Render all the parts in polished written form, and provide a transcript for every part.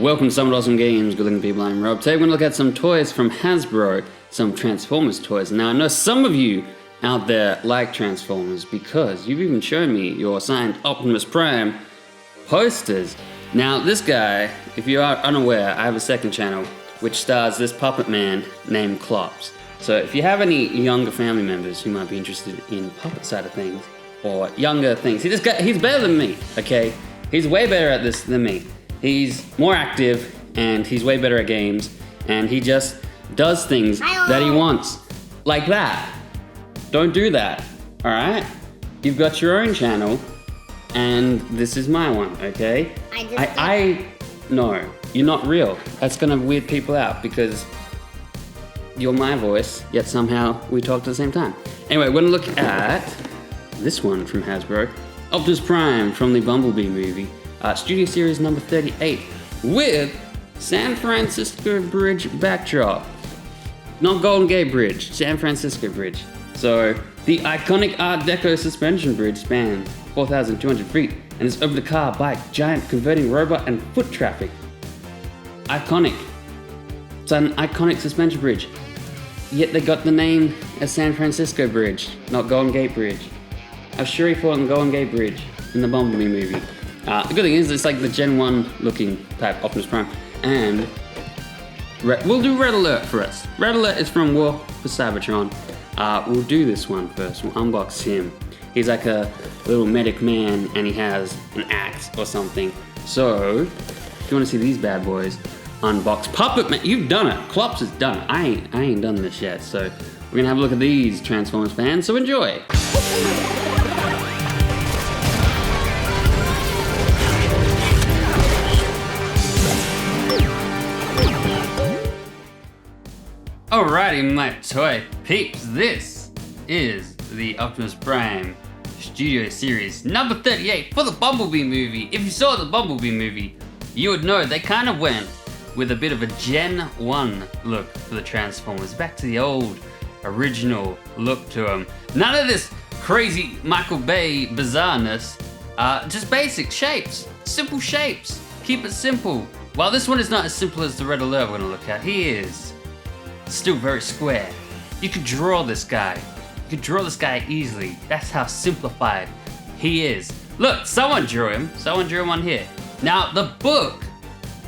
Welcome to Some Awesome Games, good looking people, I'm Rob. Today we're going to look at some toys from Hasbro, some Transformers toys. Now I know some of you out there like Transformers because you've even shown me your signed Optimus Prime posters. Now this guy, if you are unaware, I have a second channel which stars this puppet man named Klops. So if you have any younger family members who might be interested in puppet side of things, or younger things, he's better than me, okay? He's way better at this than me. He's more active, and he's way better at games, and he just does things that he wants. Like that. Don't do that, alright? You've got your own channel, and this is my one, okay? No, you're not real. That's gonna weird people out, because you're my voice, yet somehow we talk at the same time. Anyway, we're gonna look at this one from Hasbro. Optimus Prime from the BumbleBee movie. Studio Series number 38 with San Francisco Bridge backdrop. Not Golden Gate Bridge, San Francisco Bridge. So the iconic Art Deco suspension bridge spans 4,200 feet and is over the car, bike, giant converting robot and foot traffic. Iconic. It's an iconic suspension bridge. Yet they got the name as San Francisco Bridge, not Golden Gate Bridge. I was sure he fought on Golden Gate Bridge in the BumbleBee movie. The good thing is it's like the Gen 1 looking type Optimus Prime. And we'll do Red Alert for us. Red Alert is from War for Cybertron. We'll do this one first. We'll unbox him. He's like a little medic man and he has an axe or something. So, if you want to see these bad boys unboxed. Puppet Man, you've done it. Klops has done it. I ain't done this yet. So, we're gonna have a look at these Transformers fans. So enjoy. Alrighty, my toy peeps, this is the Optimus Prime Studio Series number 38 for the BumbleBee movie. If you saw the BumbleBee movie, you would know they kind of went with a bit of a Gen 1 look for the Transformers, back to the old, original look to them. None of this crazy Michael Bay bizarreness, just basic shapes, simple shapes, keep it simple. While this one is not as simple as the Red Alert we're going to look at, he is still very square. You could draw this guy. You could draw this guy easily. That's how simplified he is. Look, someone drew him. Someone drew him on here. Now, the book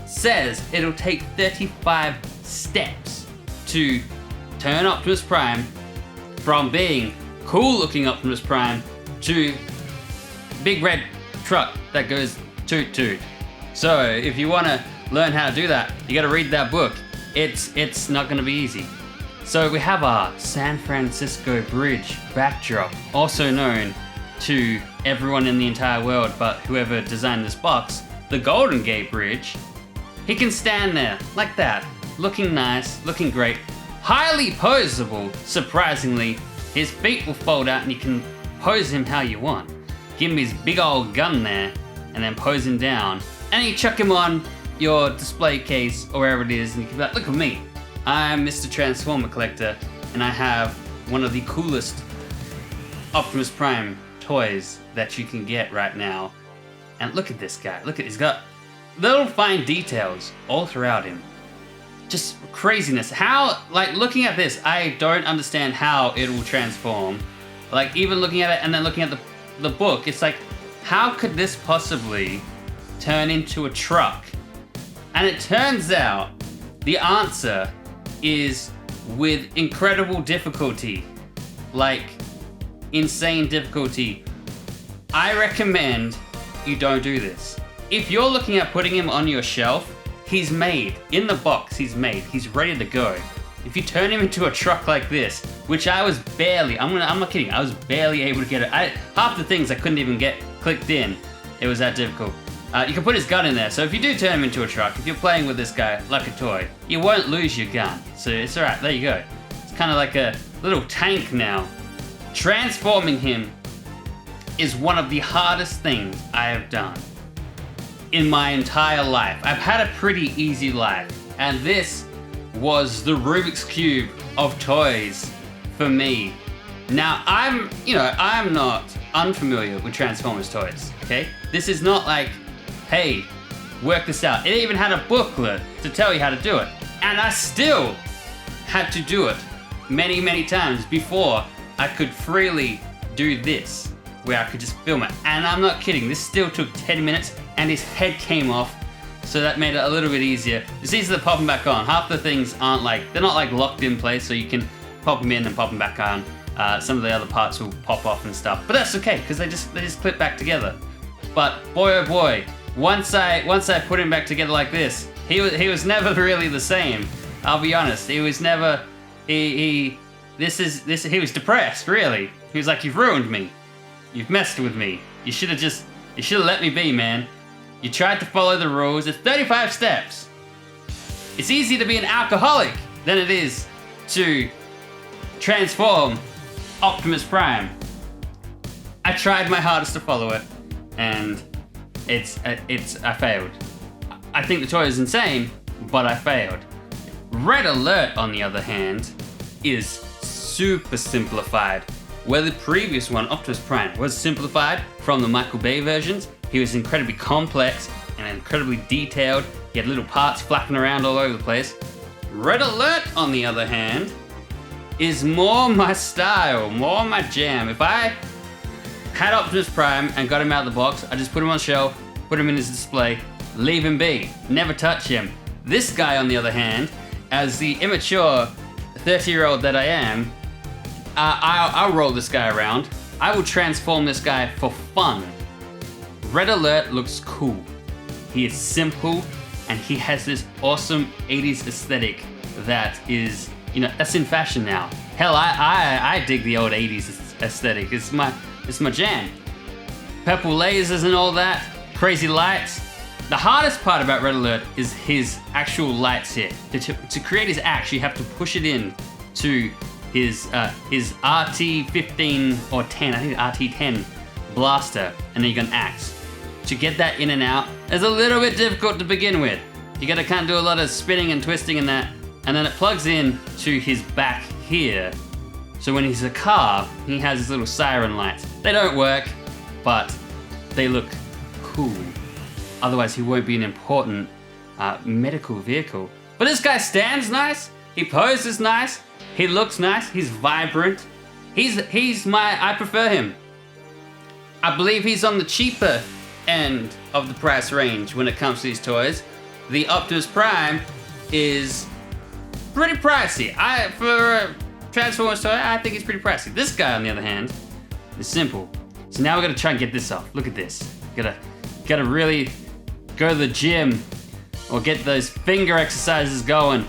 says it'll take 35 steps to turn Optimus Prime from being cool-looking Optimus Prime to big red truck that goes toot-toot. So, if you want to learn how to do that, you got to read that book. It's not gonna be easy. So we have our San Francisco Bridge backdrop, also known to everyone in the entire world but whoever designed this box, the Golden Gate Bridge. He can stand there like that, looking nice, looking great, highly poseable. Surprisingly, his feet will fold out and you can pose him how you want. Give him his big old gun there and then pose him down, and you chuck him on your display case or wherever it is and you can be like, look at me, I'm Mr. Transformer Collector and I have one of the coolest Optimus Prime toys that you can get right now. And look at this guy, look at, he's got little fine details all throughout him. Just craziness. How, like looking at this, I don't understand how it will transform. Like even looking at it and then looking at the book, it's like, how could this possibly turn into a truck? And it turns out the answer is with incredible difficulty, like insane difficulty. I recommend you don't do this. If you're looking at putting him on your shelf, he's made, in the box he's made, he's ready to go. If you turn him into a truck like this, which I was barely, I'm not kidding, I was barely able to get it. Half the things I couldn't even get clicked in, it was that difficult. You can put his gun in there, so if you do turn him into a truck, if you're playing with this guy like a toy, you won't lose your gun. So it's alright, there you go. It's kind of like a little tank now. Transforming him is one of the hardest things I have done in my entire life. I've had a pretty easy life, and this was the Rubik's Cube of toys for me. Now, I'm not unfamiliar with Transformers toys, okay? This is not like, hey, work this out. It even had a booklet to tell you how to do it. And I still had to do it many, many times before I could freely do this, where I could just film it. And I'm not kidding, this still took 10 minutes and his head came off, so that made it a little bit easier. It's easier to pop them back on. Half the things aren't like, they're not like locked in place, so you can pop them in and pop them back on. Some of the other parts will pop off and stuff, but that's okay, because they just clip back together. But boy oh boy, once I put him back together like this, he was never really the same. I'll be honest, he was never, he was depressed, really. He was like, you've ruined me. You've messed with me. You should have let me be, man. You tried to follow the rules. It's 35 steps. It's easier to be an alcoholic than it is to transform Optimus Prime. I tried my hardest to follow it, and I failed. I think the toy is insane, but I failed. Red Alert, on the other hand, is super simplified. Where the previous one, Optimus Prime, was simplified from the Michael Bay versions, he was incredibly complex and incredibly detailed. He had little parts flapping around all over the place. Red Alert, on the other hand, is more my style, more my jam. If I had Optimus Prime and got him out of the box, I just put him on the shelf, put him in his display, leave him be, never touch him. This guy, on the other hand, as the immature 30-year-old that I am, I'll roll this guy around. I will transform this guy for fun. Red Alert looks cool. He is simple, and he has this awesome 80s aesthetic that is, that's in fashion now. Hell, I dig the old 80s aesthetic. It's my jam. Purple lasers and all that, crazy lights. The hardest part about Red Alert is his actual lights here. To create his axe, you have to push it in to his RT-15 or 10, I think RT-10 blaster, and then you got an axe. To get that in and out is a little bit difficult to begin with. You gotta kind of do a lot of spinning and twisting and that, and then it plugs in to his back here. So when he's a car, he has his little siren lights. They don't work, but they look cool. Otherwise, he won't be an important medical vehicle. But this guy stands nice. He poses nice. He looks nice. He's vibrant. I prefer him. I believe he's on the cheaper end of the price range when it comes to these toys. The Optimus Prime is pretty pricey. For a Transformers toy, I think he's pretty pricey. This guy, on the other hand, is simple. So now we're gonna try and get this off. Look at this. Gotta really go to the gym or get those finger exercises going.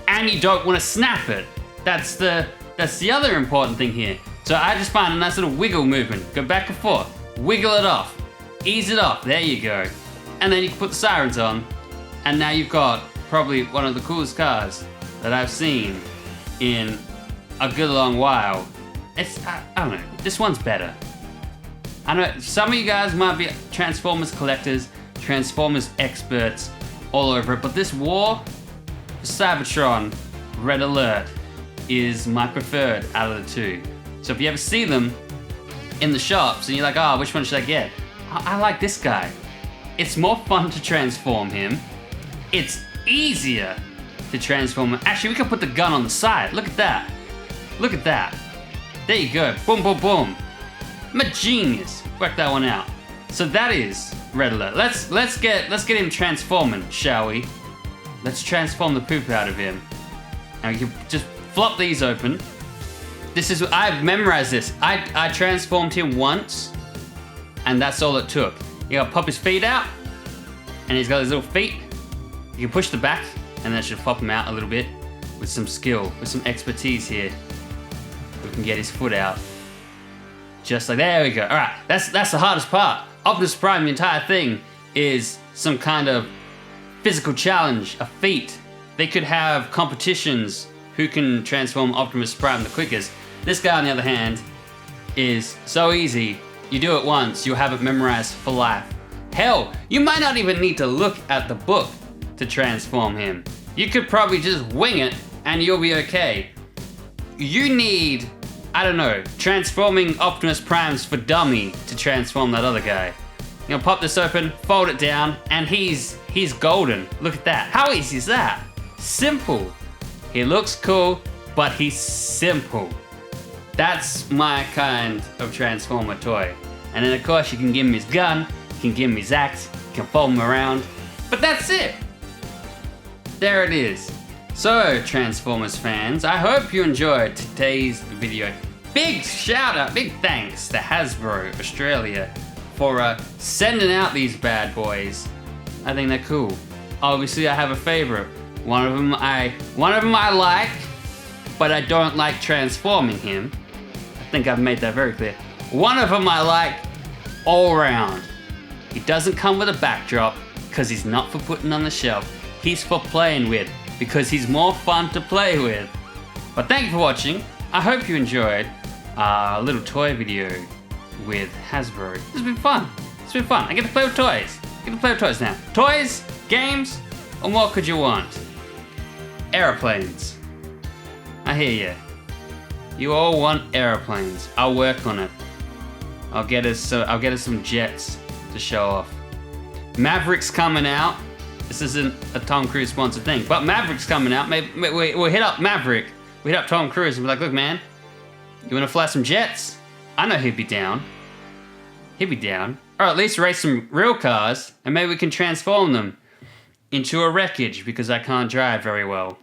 And you don't want to snap it. That's the other important thing here. So I just find a nice little wiggle movement. Go back and forth. Wiggle it off. Ease it off. There you go. And then you can put the sirens on. And now you've got probably one of the coolest cars that I've seen in a good long while. I don't know. This one's better. I know some of you guys might be Transformers collectors, Transformers experts all over it, but this war, Cybertron, Red Alert, is my preferred out of the two. So if you ever see them in the shops and you're like, oh, which one should I get? I like this guy. It's more fun to transform him. It's easier to transform him. Actually, we can put the gun on the side. Look at that. Look at that. There you go. Boom, boom, boom. I'm a genius. Work that one out. So that is Red Alert. Let's get him transforming, shall we? Let's transform the poop out of him. And we can just flop these open. I've memorized this. I transformed him once, and that's all it took. You gotta pop his feet out, and he's got his little feet. You can push the back, and that should pop him out a little bit with some skill, with some expertise here. We can get his foot out. Just like, there we go. All right, that's the hardest part. Optimus Prime, the entire thing, is some kind of physical challenge, a feat. They could have competitions who can transform Optimus Prime the quickest. This guy, on the other hand, is so easy. You do it once, you'll have it memorized for life. Hell, you might not even need to look at the book to transform him. You could probably just wing it and you'll be okay. You need, I don't know, transforming Optimus Primes for dummy to transform that other guy. You know, pop this open, fold it down, and he's golden. Look at that. How easy is that? Simple. He looks cool, but he's simple. That's my kind of Transformer toy. And then of course you can give him his gun, you can give him his axe, you can fold him around, but that's it. There it is. So Transformers fans, I hope you enjoyed today's video. Big shout out, big thanks to Hasbro Australia for sending out these bad boys. I think they're cool. Obviously I have a favorite. One of them I like, but I don't like transforming him. I think I've made that very clear. One of them I like all around. He doesn't come with a backdrop because he's not for putting on the shelf. He's for playing with because he's more fun to play with. But thank you for watching. I hope you enjoyed a little toy video with Hasbro. It's been fun. It's been fun. I get to play with toys. I get to play with toys now. Toys, games, and what could you want? Airplanes. I hear you. You all want airplanes. I'll work on it. I'll get us some jets to show off. Maverick's coming out. This isn't a Tom Cruise sponsored thing, but Maverick's coming out. Maybe we'll hit up Maverick. We hit up Tom Cruise and be like, look, man, you want to fly some jets? I know he'd be down. He'd be down. Or at least race some real cars, and maybe we can transform them into a wreckage because I can't drive very well.